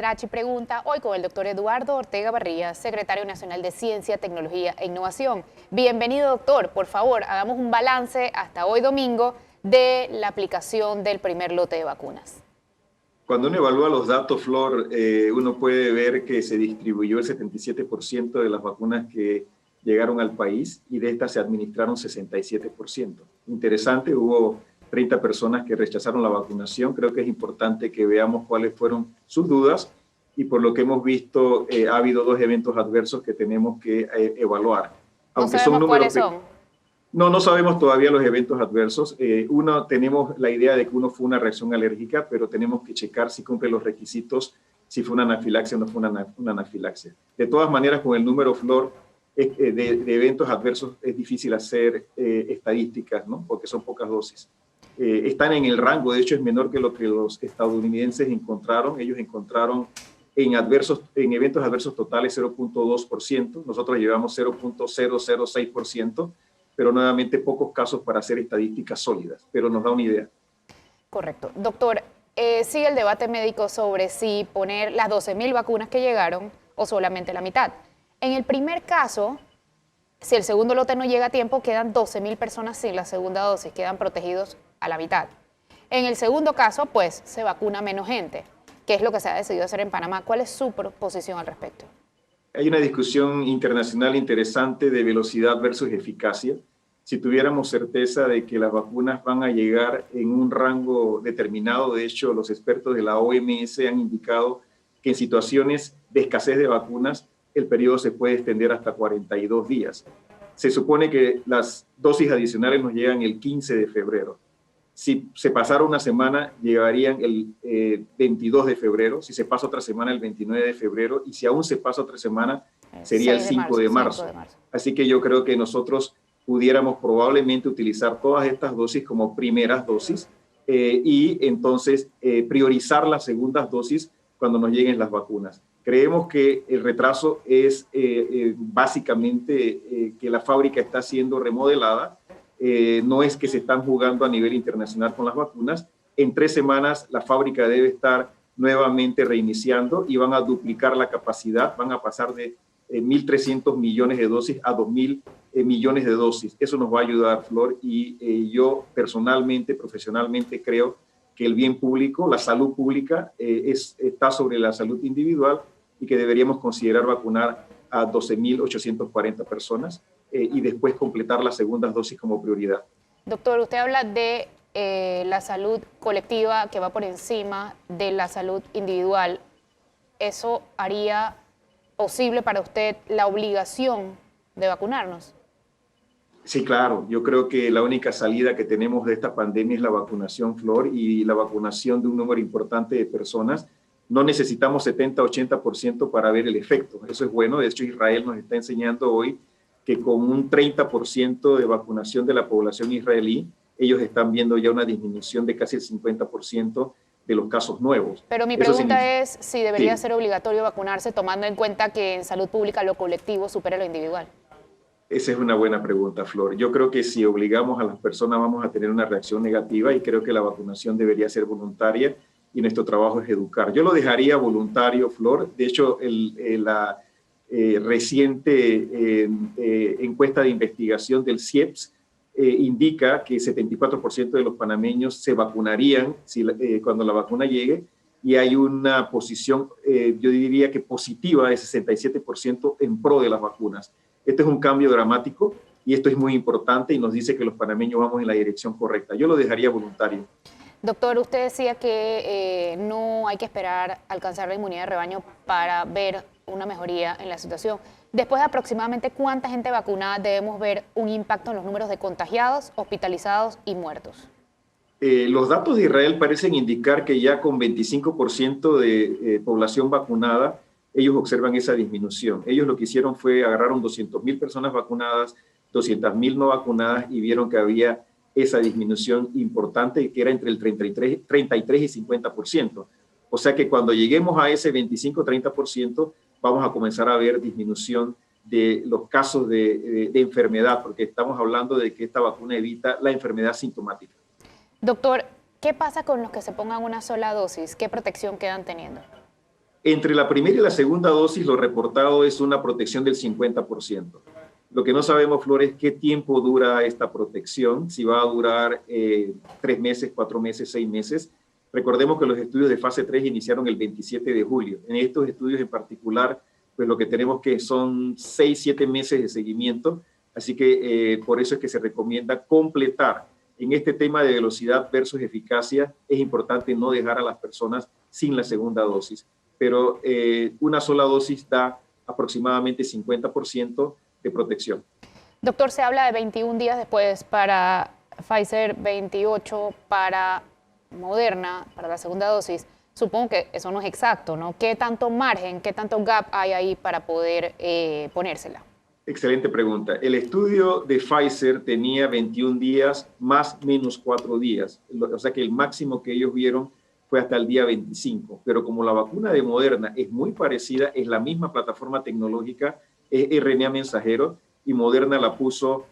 Lachi Pregunta, hoy con el doctor Eduardo Ortega Barría, secretario nacional de Ciencia, Tecnología e Innovación. Bienvenido, doctor. Por favor, hagamos un balance hasta hoy domingo de la aplicación del primer lote de vacunas. Cuando uno evalúa los datos, Flor, uno puede ver que se distribuyó el 77% de las vacunas que llegaron al país y de estas se administraron 67%. Interesante, hubo 30 personas que rechazaron la vacunación. Creo que es importante que veamos cuáles fueron sus dudas y por lo que hemos visto ha habido 2 eventos adversos que tenemos que evaluar. Aunque no sabemos cuáles son. No sabemos todavía los eventos adversos. Uno, tenemos la idea de que uno fue una reacción alérgica, pero tenemos que checar si cumple los requisitos, si fue una anafilaxia o no fue una anafilaxia. De todas maneras, con el número, Flor, de eventos adversos es difícil hacer estadísticas, ¿no? Porque son pocas dosis. Están en el rango, de hecho es menor que lo que los estadounidenses encontraron. Ellos encontraron en eventos adversos totales 0.2%, nosotros llevamos 0.006%, pero nuevamente pocos casos para hacer estadísticas sólidas, pero nos da una idea. Correcto. Doctor, sigue el debate médico sobre si poner las 12.000 vacunas que llegaron o solamente la mitad. En el primer caso, si el segundo lote no llega a tiempo, quedan 12.000 personas sin la segunda dosis, quedan protegidos a la mitad. En el segundo caso, pues, se vacuna menos gente, que es lo que se ha decidido hacer en Panamá. ¿Cuál es su posición al respecto? Hay una discusión internacional interesante de velocidad versus eficacia. Si tuviéramos certeza de que las vacunas van a llegar en un rango determinado, de hecho, los expertos de la OMS han indicado que en situaciones de escasez de vacunas, el periodo se puede extender hasta 42 días. Se supone que las dosis adicionales nos llegan el 15 de febrero. Si se pasara una semana, llegarían el 22 de febrero. Si se pasa otra semana, el 29 de febrero. Y si aún se pasa otra semana, sería el 5 de marzo. Así que yo creo que nosotros pudiéramos probablemente utilizar todas estas dosis como primeras dosis y entonces priorizar las segundas dosis cuando nos lleguen las vacunas. Creemos que el retraso es básicamente que la fábrica está siendo remodelada. No es que se están jugando a nivel internacional con las vacunas. En 3 semanas la fábrica debe estar nuevamente reiniciando y van a duplicar la capacidad, van a pasar de 1.300 millones de dosis a 2.000 millones de dosis. Eso nos va a ayudar, Flor, y yo personalmente, profesionalmente creo que el bien público, la salud pública está sobre la salud individual y que deberíamos considerar vacunar a 12.840 personas y después completar las segundas dosis como prioridad. Doctor, usted habla de la salud colectiva que va por encima de la salud individual. ¿Eso haría posible para usted la obligación de vacunarnos? Sí, claro. Yo creo que la única salida que tenemos de esta pandemia es la vacunación, Flor, y la vacunación de un número importante de personas. No necesitamos 70-80% para ver el efecto. Eso es bueno. De hecho, Israel nos está enseñando hoy que con un 30% de vacunación de la población israelí, ellos están viendo ya una disminución de casi el 50% de los casos nuevos. Pero mi pregunta es si debería ser obligatorio vacunarse, tomando en cuenta que en salud pública lo colectivo supera lo individual. Esa es una buena pregunta, Flor. Yo creo que si obligamos a las personas vamos a tener una reacción negativa y creo que la vacunación debería ser voluntaria y nuestro trabajo es educar. Yo lo dejaría voluntario, Flor. De hecho, la reciente encuesta de investigación del CIEPS indica que 74% de los panameños se vacunarían cuando la vacuna llegue y hay una posición, yo diría que positiva, de 67% en pro de las vacunas. Este es un cambio dramático y esto es muy importante y nos dice que los panameños vamos en la dirección correcta. Yo lo dejaría voluntario. Doctor, usted decía que no hay que esperar alcanzar la inmunidad de rebaño para ver una mejoría en la situación. Después de aproximadamente cuánta gente vacunada debemos ver un impacto en los números de contagiados, hospitalizados y muertos. Los datos de Israel parecen indicar que ya con 25% de población vacunada, ellos observan esa disminución. Ellos lo que hicieron fue agarraron 200.000 personas vacunadas, 200.000 no vacunadas y vieron que había esa disminución importante que era entre el 33 y 50%. O sea que cuando lleguemos a ese 25-30%, vamos a comenzar a ver disminución de los casos de enfermedad, porque estamos hablando de que esta vacuna evita la enfermedad sintomática. Doctor, ¿qué pasa con los que se pongan una sola dosis? ¿Qué protección quedan teniendo? Entre la primera y la segunda dosis, lo reportado es una protección del 50%. Lo que no sabemos, Flor, es qué tiempo dura esta protección, si va a durar 3 meses, 4 meses, 6 meses. Recordemos que los estudios de fase 3 iniciaron el 27 de julio. En estos estudios en particular, pues lo que tenemos que son 6, 7 meses de seguimiento, así que por eso es que se recomienda completar. En este tema de velocidad versus eficacia, es importante no dejar a las personas sin la segunda dosis, pero una sola dosis da aproximadamente 50% de protección. Doctor, se habla de 21 días después para Pfizer, 28 para Moderna, para la segunda dosis. Supongo que eso no es exacto, ¿no? ¿Qué tanto margen, qué tanto gap hay ahí para poder ponérsela? Excelente pregunta. El estudio de Pfizer tenía 21 días más menos 4 días. O sea que el máximo que ellos vieron fue hasta el día 25. Pero como la vacuna de Moderna es muy parecida, es la misma plataforma tecnológica, es RNA mensajero, y Moderna la puso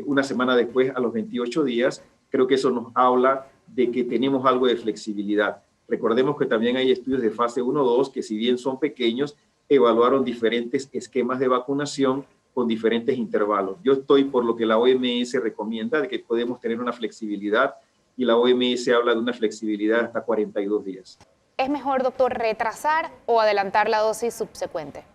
una semana después a los 28 días. Creo que eso nos habla de que tenemos algo de flexibilidad. Recordemos que también hay estudios de fase 1-2 que, si bien son pequeños, evaluaron diferentes esquemas de vacunación con diferentes intervalos. Yo estoy por lo que la OMS recomienda, de que podemos tener una flexibilidad, y la OMS habla de una flexibilidad hasta 42 días. ¿Es mejor, doctor, retrasar o adelantar la dosis subsecuente?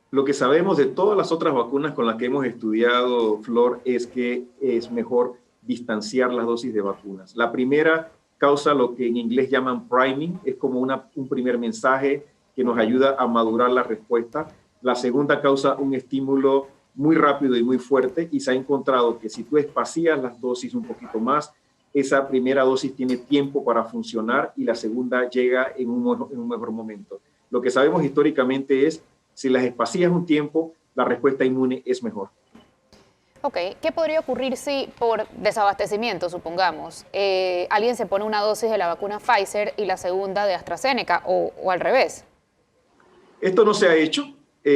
Lo que sabemos de todas las otras vacunas con las que hemos estudiado, Flor, es que es mejor distanciar las dosis de vacunas. La primera causa lo que en inglés llaman priming, es como un primer mensaje que nos ayuda a madurar la respuesta. La segunda causa un estímulo muy rápido y muy fuerte, y se ha encontrado que si tú espacías las dosis un poquito más, esa primera dosis tiene tiempo para funcionar y la segunda llega en un mejor momento. Lo que sabemos históricamente es, si las espacías un tiempo, la respuesta inmune es mejor. Ok, ¿qué podría ocurrir si por desabastecimiento, supongamos, alguien se pone una dosis de la vacuna Pfizer y la segunda de AstraZeneca, o al revés? Esto no se ha hecho.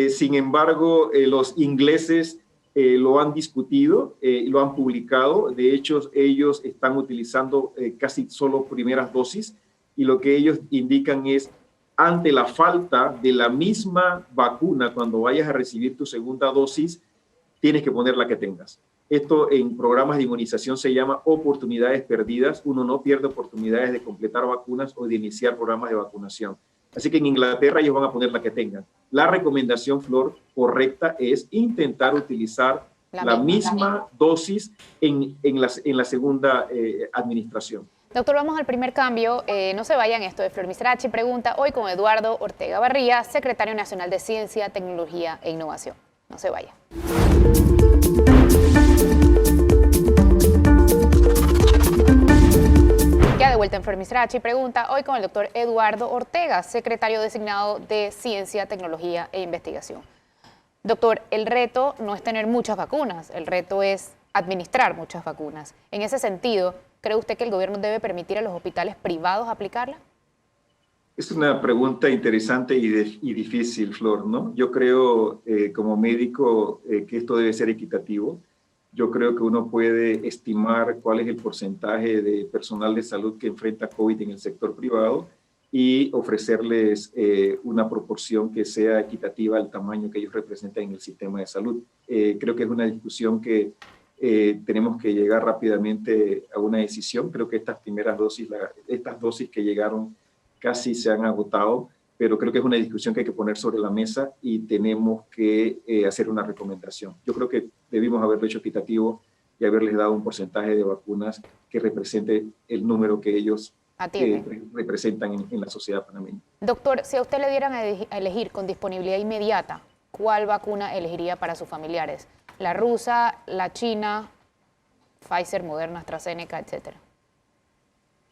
Sin embargo, los ingleses lo han discutido, lo han publicado. De hecho, ellos están utilizando casi solo primeras dosis, y lo que ellos indican es, ante la falta de la misma vacuna, cuando vayas a recibir tu segunda dosis, tienes que poner la que tengas. Esto en programas de inmunización se llama oportunidades perdidas. Uno no pierde oportunidades de completar vacunas o de iniciar programas de vacunación. Así que en Inglaterra ellos van a poner la que tengan. La recomendación, Flor, correcta es intentar utilizar la misma dosis en la segunda administración. Doctor, vamos al primer cambio. No se vayan, esto de Flor Misrachi pregunta hoy con Eduardo Ortega Barría, secretario nacional de Ciencia, Tecnología e Innovación. No se vaya. Ya de vuelta en Flor Misrachi pregunta hoy con el doctor Eduardo Ortega, secretario designado de Ciencia, Tecnología e Investigación. Doctor, el reto no es tener muchas vacunas, el reto es administrar muchas vacunas. En ese sentido, ¿cree usted que el gobierno debe permitir a los hospitales privados aplicarla? Es una pregunta interesante y difícil, Flor, ¿no? Yo creo, como médico, que esto debe ser equitativo. Yo creo que uno puede estimar cuál es el porcentaje de personal de salud que enfrenta COVID en el sector privado y ofrecerles una proporción que sea equitativa al tamaño que ellos representan en el sistema de salud. Creo que es una discusión que tenemos que llegar rápidamente a una decisión. Creo que estas primeras dosis, estas dosis que llegaron casi se han agotado, pero creo que es una discusión que hay que poner sobre la mesa y tenemos que hacer una recomendación. Yo creo que debimos haberlo hecho equitativo y haberles dado un porcentaje de vacunas que represente el número que ellos representan en la sociedad panameña. Doctor, si a usted le dieran a elegir con disponibilidad inmediata, ¿cuál vacuna elegiría para sus familiares? ¿La rusa, la china, Pfizer, Moderna, AstraZeneca, etcétera?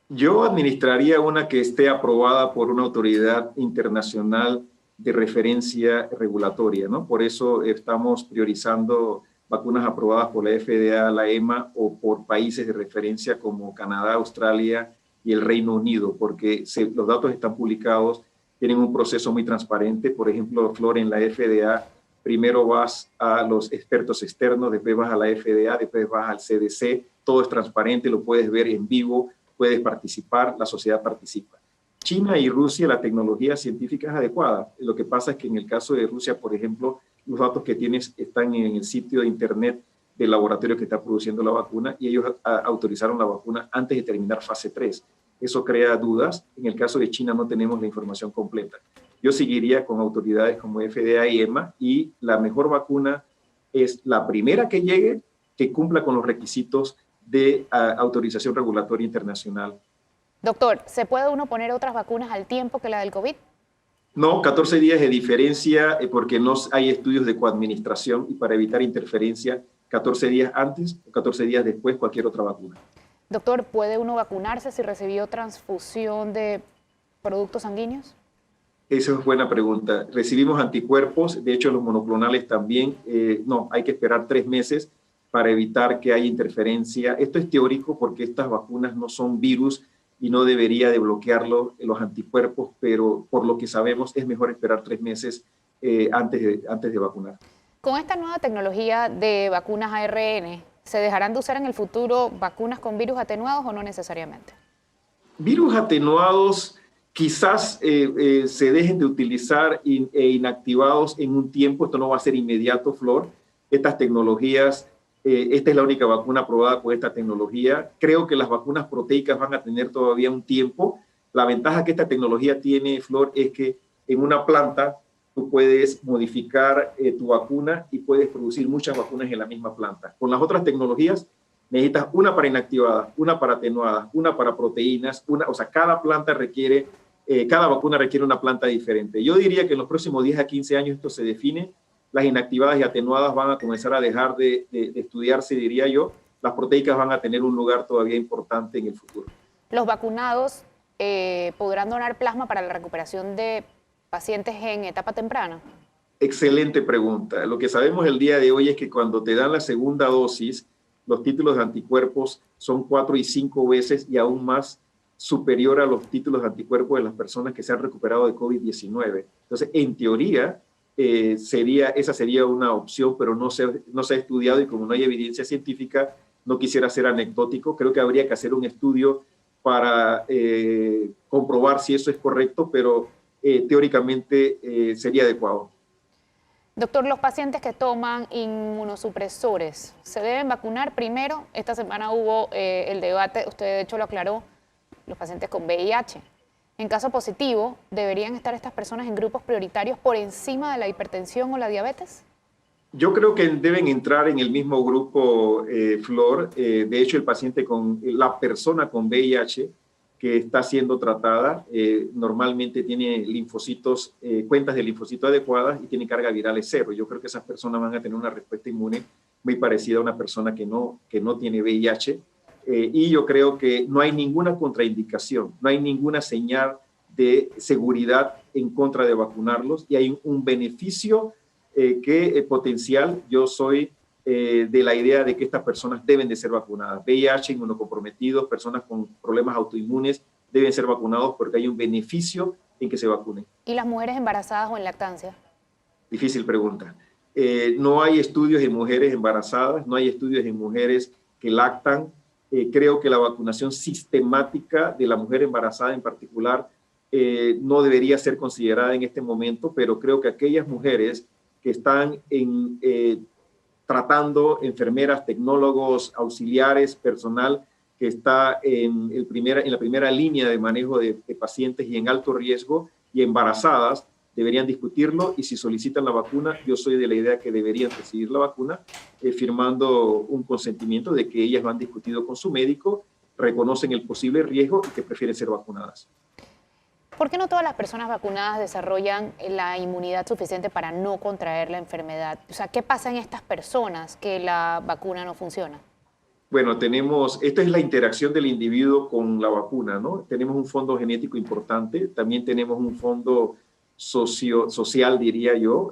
Yo administraría una que esté aprobada por una autoridad internacional de referencia regulatoria, ¿no? Por eso estamos priorizando vacunas aprobadas por la FDA, la EMA, o por países de referencia como Canadá, Australia y el Reino Unido, porque los datos están publicados, tienen un proceso muy transparente. Por ejemplo, Flor, en la FDA, primero vas a los expertos externos, después vas a la FDA, después vas al CDC, todo es transparente, lo puedes ver en vivo, puedes participar, la sociedad participa. China y Rusia la tecnología científica es adecuada. Lo que pasa es que en el caso de Rusia, por ejemplo, los datos que tienes están en el sitio de internet del laboratorio que está produciendo la vacuna y ellos autorizaron la vacuna antes de terminar fase 3. Eso crea dudas. En el caso de China no tenemos la información completa. Yo seguiría con autoridades como FDA y EMA y la mejor vacuna es la primera que llegue que cumpla con los requisitos de autorización regulatoria internacional. Doctor, ¿se puede uno poner otras vacunas al tiempo que la del COVID? No, 14 días de diferencia porque no hay estudios de coadministración y para evitar interferencia, 14 días antes o 14 días después cualquier otra vacuna. Doctor, ¿puede uno vacunarse si recibió transfusión de productos sanguíneos? Esa es buena pregunta. Recibimos anticuerpos, de hecho los monoclonales también. No, hay que esperar 3 meses para evitar que haya interferencia. Esto es teórico porque estas vacunas no son virus y no debería de bloquearlo los anticuerpos, pero por lo que sabemos es mejor esperar 3 meses antes de vacunar. Con esta nueva tecnología de vacunas ARN, ¿se dejarán de usar en el futuro vacunas con virus atenuados o no necesariamente? Virus atenuados quizás se dejen de utilizar e inactivados en un tiempo. Esto no va a ser inmediato, Flor. Estas tecnologías, esta es la única vacuna aprobada con esta tecnología. Creo que las vacunas proteicas van a tener todavía un tiempo. La ventaja que esta tecnología tiene, Flor, es que en una planta tú puedes modificar tu vacuna y puedes producir muchas vacunas en la misma planta. Con las otras tecnologías necesitas una para inactivadas, una para atenuadas, una para proteínas, o sea, cada vacuna requiere una planta diferente. Yo diría que en los próximos 10 a 15 años esto se define. Las inactivadas y atenuadas van a comenzar a dejar de estudiarse, diría yo. Las proteicas van a tener un lugar todavía importante en el futuro. ¿Los vacunados podrán donar plasma para la recuperación de pacientes en etapa temprana? Excelente pregunta. Lo que sabemos el día de hoy es que cuando te dan la segunda dosis, los títulos de anticuerpos son 4 y 5 veces y aún más superior a los títulos de anticuerpos de las personas que se han recuperado de COVID-19. Entonces, en teoría, esa sería una opción, pero no se ha estudiado y como no hay evidencia científica, no quisiera ser anecdótico. Creo que habría que hacer un estudio para comprobar si eso es correcto, pero teóricamente sería adecuado. Doctor, los pacientes que toman inmunosupresores, ¿se deben vacunar primero? Esta semana hubo el debate, usted de hecho lo aclaró, los pacientes con VIH. En caso positivo, ¿deberían estar estas personas en grupos prioritarios por encima de la hipertensión o la diabetes? Yo creo que deben entrar en el mismo grupo, Flor. De hecho, la persona con VIH que está siendo tratada normalmente tiene linfocitos, cuentas de linfocitos adecuadas y tiene carga viral 0. Yo creo que esas personas van a tener una respuesta inmune muy parecida a una persona que no tiene VIH. Y yo creo que no hay ninguna contraindicación, no hay ninguna señal de seguridad en contra de vacunarlos y hay un beneficio potencial. Yo soy de la idea de que estas personas deben de ser vacunadas. VIH, inmunocomprometidos, personas con problemas autoinmunes deben ser vacunados porque hay un beneficio en que se vacunen. ¿Y las mujeres embarazadas o en lactancia? Difícil pregunta. No hay estudios en mujeres embarazadas, no hay estudios en mujeres que lactan. Creo que la vacunación sistemática de la mujer embarazada en particular no debería ser considerada en este momento, pero creo que aquellas mujeres que están tratando, enfermeras, tecnólogos, auxiliares, personal que está en la primera línea de manejo de pacientes y en alto riesgo y embarazadas, deberían discutirlo y si solicitan la vacuna, yo soy de la idea que deberían recibir la vacuna firmando un consentimiento de que ellas lo han discutido con su médico, reconocen el posible riesgo y que prefieren ser vacunadas. ¿Por qué no todas las personas vacunadas desarrollan la inmunidad suficiente para no contraer la enfermedad? O sea, ¿qué pasa en estas personas que la vacuna no funciona? Bueno, esta es la interacción del individuo con la vacuna, ¿no? Tenemos un fondo genético importante, también tenemos un fondo social, diría yo.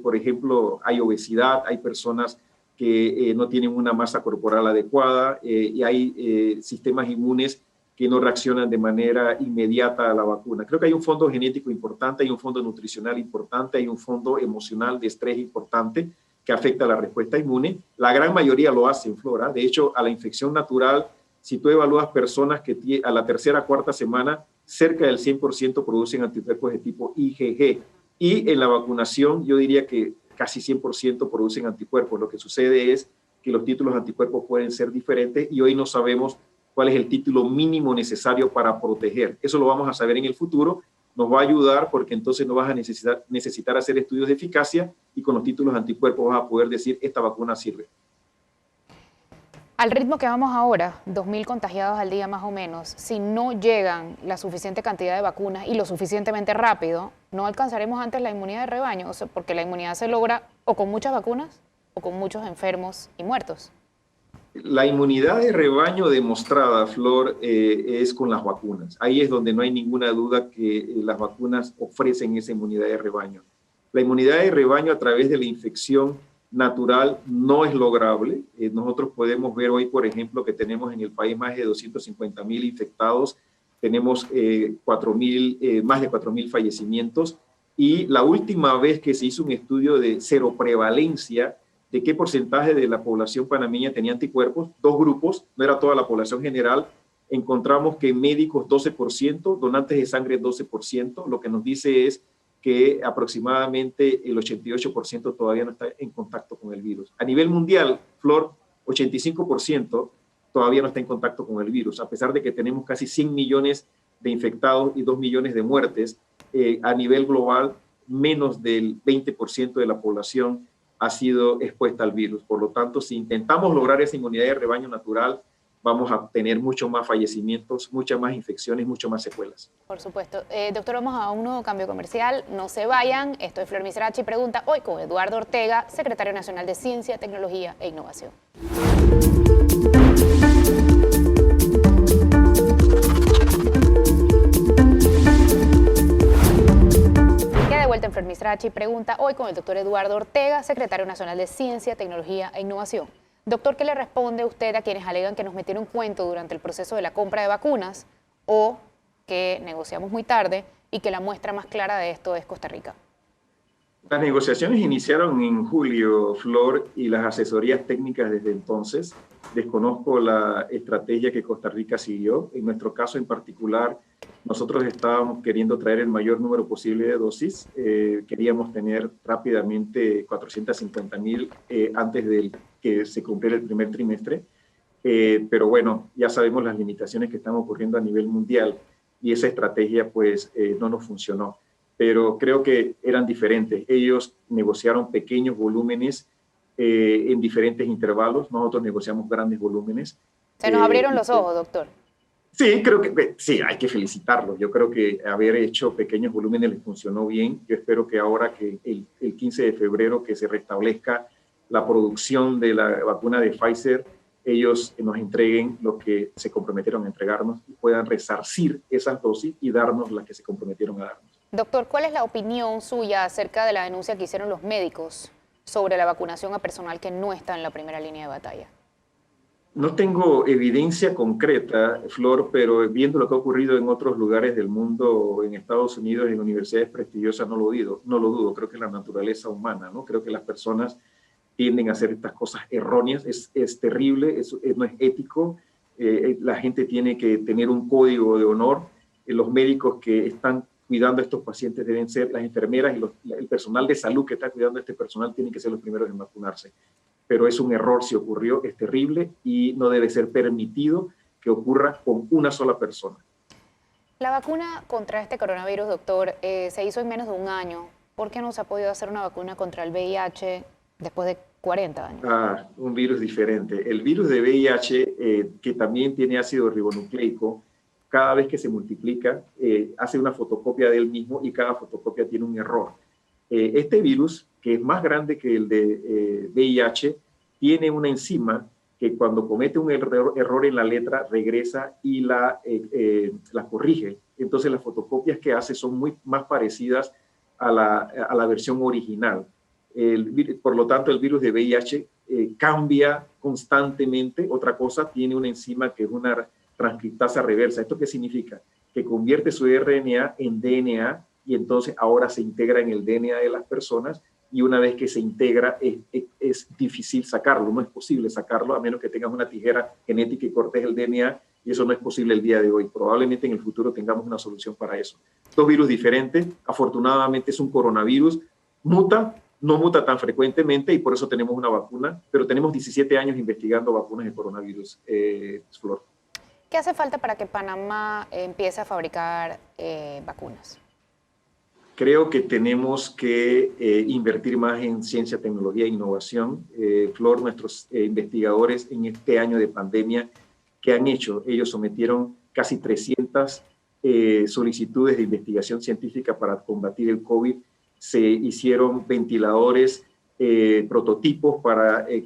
Por ejemplo, hay obesidad, hay personas que no tienen una masa corporal adecuada y hay sistemas inmunes que no reaccionan de manera inmediata a la vacuna. Creo que hay un fondo genético importante, hay un fondo nutricional importante, hay un fondo emocional de estrés importante que afecta a la respuesta inmune. La gran mayoría lo hacen, Flora. De hecho, a la infección natural, si tú evalúas personas que a la tercera o cuarta semana cerca del 100% producen anticuerpos de tipo IgG. Y en la vacunación yo diría que casi 100% producen anticuerpos. Lo que sucede es que los títulos de anticuerpos pueden ser diferentes y hoy no sabemos cuál es el título mínimo necesario para proteger. Eso lo vamos a saber en el futuro. Nos va a ayudar porque entonces no vas a necesitar hacer estudios de eficacia y con los títulos de anticuerpos vas a poder decir esta vacuna sirve. Al ritmo que vamos ahora, 2.000 contagiados al día más o menos, si no llegan la suficiente cantidad de vacunas y lo suficientemente rápido, no alcanzaremos antes la inmunidad de rebaño, o sea, porque la inmunidad se logra o con muchas vacunas o con muchos enfermos y muertos. La inmunidad de rebaño demostrada, Flor, es con las vacunas. Ahí es donde no hay ninguna duda que las vacunas ofrecen esa inmunidad de rebaño. La inmunidad de rebaño a través de la infección natural no es lograble. Nosotros podemos ver hoy, por ejemplo, que tenemos en el país más de 250,000 infectados, tenemos más de 4,000 fallecimientos y la última vez que se hizo un estudio de seroprevalencia, de qué porcentaje de la población panameña tenía anticuerpos, dos grupos, no era toda la población general, encontramos que médicos 12%, donantes de sangre 12%, lo que nos dice es que aproximadamente el 88% todavía no está en contacto con el virus. A nivel mundial, Flor, 85% todavía no está en contacto con el virus, a pesar de que tenemos casi 100 millones de infectados y 2 millones de muertes. A nivel global, menos del 20% de la población ha sido expuesta al virus. Por lo tanto, si intentamos lograr esa inmunidad de rebaño natural, vamos a tener mucho más fallecimientos, muchas más infecciones, mucho más secuelas. Por supuesto. Doctor, vamos a un nuevo cambio comercial. No se vayan. Esto es Flor Misrachi Pregunta hoy con Eduardo Ortega, Secretario Nacional de Ciencia, Tecnología e Innovación. Queda de vuelta en Flor Misrachi Pregunta hoy con el doctor Eduardo Ortega, Secretario Nacional de Ciencia, Tecnología e Innovación. Doctor, ¿qué le responde usted a quienes alegan que nos metieron cuento durante el proceso de la compra de vacunas o que negociamos muy tarde y que la muestra más clara de esto es Costa Rica? Las negociaciones iniciaron en julio, Flor, y las asesorías técnicas desde entonces. Desconozco la estrategia que Costa Rica siguió. En nuestro caso en particular, nosotros estábamos queriendo traer el mayor número posible de dosis. Queríamos tener rápidamente 450,000 antes de que se cumpliera el primer trimestre. Pero bueno, ya sabemos las limitaciones que están ocurriendo a nivel mundial y esa estrategia pues no nos funcionó. Pero creo que eran diferentes. Ellos negociaron pequeños volúmenes en diferentes intervalos. Nosotros negociamos grandes volúmenes. Se nos abrieron los ojos, doctor. Sí, creo que sí, hay que felicitarlos. Yo creo que haber hecho pequeños volúmenes les funcionó bien. Yo espero que ahora que el 15 de febrero que se restablezca la producción de la vacuna de Pfizer, ellos nos entreguen lo que se comprometieron a entregarnos y puedan resarcir esas dosis y darnos las que se comprometieron a darnos. Doctor, ¿cuál es la opinión suya acerca de la denuncia que hicieron los médicos sobre la vacunación a personal que no está en la primera línea de batalla? No tengo evidencia concreta, Flor, pero viendo lo que ha ocurrido en otros lugares del mundo, en Estados Unidos, en universidades prestigiosas, no lo dudo. Creo que es la naturaleza humana, ¿no? Creo que las personas tienden a hacer estas cosas erróneas. Es terrible, no es ético. La gente tiene que tener un código de honor. Los médicos que están cuidando a estos pacientes deben ser las enfermeras y el personal de salud que está cuidando a este personal tienen que ser los primeros en vacunarse. Pero es un error si ocurrió, es terrible y no debe ser permitido que ocurra con una sola persona. La vacuna contra este coronavirus, doctor, se hizo en menos de un año. ¿Por qué no se ha podido hacer una vacuna contra el VIH después de 40 años? Un virus diferente. El virus de VIH, que también tiene ácido ribonucleico, cada vez que se multiplica, hace una fotocopia de él mismo y cada fotocopia tiene un error. Este virus, que es más grande que el de VIH, tiene una enzima que cuando comete un error en la letra regresa y la corrige. Entonces las fotocopias que hace son más parecidas a la versión original. Por lo tanto, el virus de VIH cambia constantemente. Otra cosa, tiene una enzima que es una transcriptasa reversa. ¿Esto qué significa? Que convierte su RNA en DNA y entonces ahora se integra en el DNA de las personas y una vez que se integra es difícil sacarlo, no es posible sacarlo a menos que tengas una tijera genética y cortes el DNA y eso no es posible el día de hoy. Probablemente en el futuro tengamos una solución para eso. Dos virus diferentes, afortunadamente es un coronavirus, no muta tan frecuentemente y por eso tenemos una vacuna, pero tenemos 17 años investigando vacunas de coronavirus, Flor. ¿Qué hace falta para que Panamá empiece a fabricar vacunas? Creo que tenemos que invertir más en ciencia, tecnología e innovación. Flor, nuestros investigadores en este año de pandemia, ¿qué han hecho? Ellos sometieron casi 300 solicitudes de investigación científica para combatir el COVID. Se hicieron ventiladores, prototipos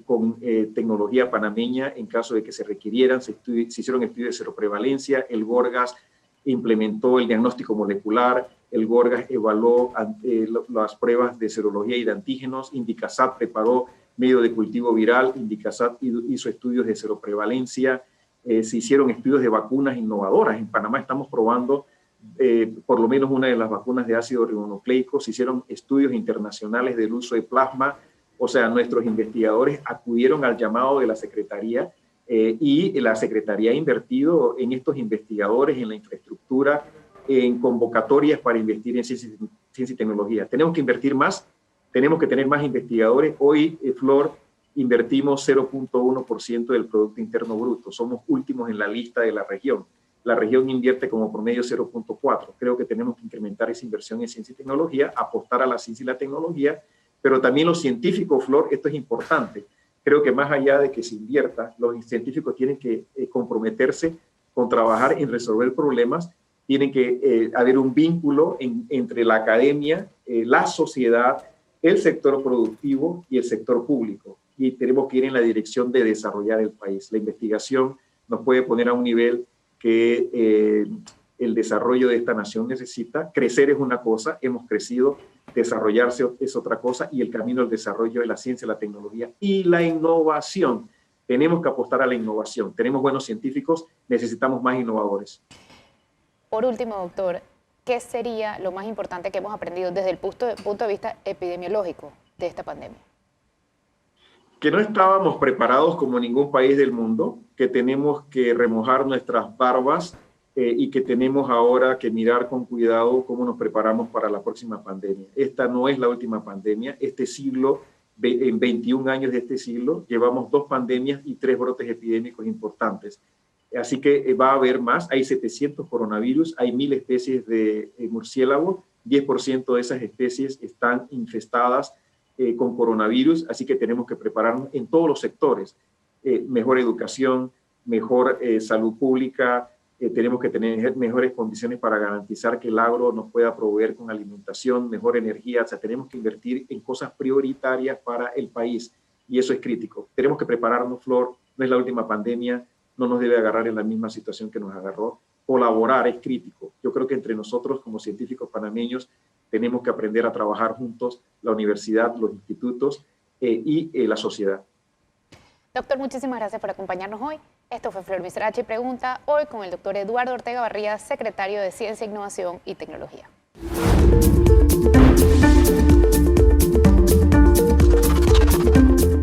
con tecnología panameña en caso de que se requirieran. Se hicieron estudios de seroprevalencia. El Gorgas implementó el diagnóstico molecular. El Gorgas evaluó las pruebas de serología y de antígenos. Indicasat preparó medio de cultivo viral. Indicasat hizo estudios de seroprevalencia. Se hicieron estudios de vacunas innovadoras. En Panamá estamos probando por lo menos una de las vacunas de ácido ribonucleico. Se hicieron estudios internacionales del uso de plasma. O sea, nuestros investigadores acudieron al llamado de la Secretaría y la Secretaría ha invertido en estos investigadores, en la infraestructura, en convocatorias para invertir en ciencia y tecnología. Tenemos que invertir más, tenemos que tener más investigadores. Hoy, Flor, invertimos 0.1% del Producto Interno Bruto. Somos últimos en la lista de la región. La región invierte como promedio 0.4%. Creo que tenemos que incrementar esa inversión en ciencia y tecnología, apostar a la ciencia y la tecnología, pero también los científicos, Flor, esto es importante. Creo que más allá de que se invierta, los científicos tienen que comprometerse con trabajar en resolver problemas. Tiene que haber un vínculo entre la academia, la sociedad, el sector productivo y el sector público. Y tenemos que ir en la dirección de desarrollar el país. La investigación nos puede poner a un nivel que el desarrollo de esta nación necesita. Crecer es una cosa, hemos crecido, desarrollarse es otra cosa, y el camino al desarrollo de la ciencia, la tecnología y la innovación. Tenemos que apostar a la innovación. Tenemos buenos científicos, necesitamos más innovadores. Por último, doctor, ¿qué sería lo más importante que hemos aprendido desde el punto de vista epidemiológico de esta pandemia? Que no estábamos preparados como ningún país del mundo, que tenemos que remojar nuestras barbas y que tenemos ahora que mirar con cuidado cómo nos preparamos para la próxima pandemia. Esta no es la última pandemia. Este siglo, en 21 años de este siglo, llevamos 2 pandemias y 3 brotes epidémicos importantes. Así que va a haber más. Hay 700 coronavirus, hay 1000 especies de murciélago, 10% de esas especies están infestadas con coronavirus, así que tenemos que prepararnos en todos los sectores. Mejor educación, mejor salud pública, tenemos que tener mejores condiciones para garantizar que el agro nos pueda proveer con alimentación, mejor energía. O sea, tenemos que invertir en cosas prioritarias para el país y eso es crítico. Tenemos que prepararnos, Flor, no es la última pandemia, no nos debe agarrar en la misma situación que nos agarró. Colaborar es crítico. Yo creo que entre nosotros como científicos panameños tenemos que aprender a trabajar juntos, la universidad, los institutos y la sociedad. Doctor, muchísimas gracias por acompañarnos hoy. Esto fue Flor Misrachi Pregunta, hoy con el doctor Eduardo Ortega Barría, secretario de Ciencia, Innovación y Tecnología.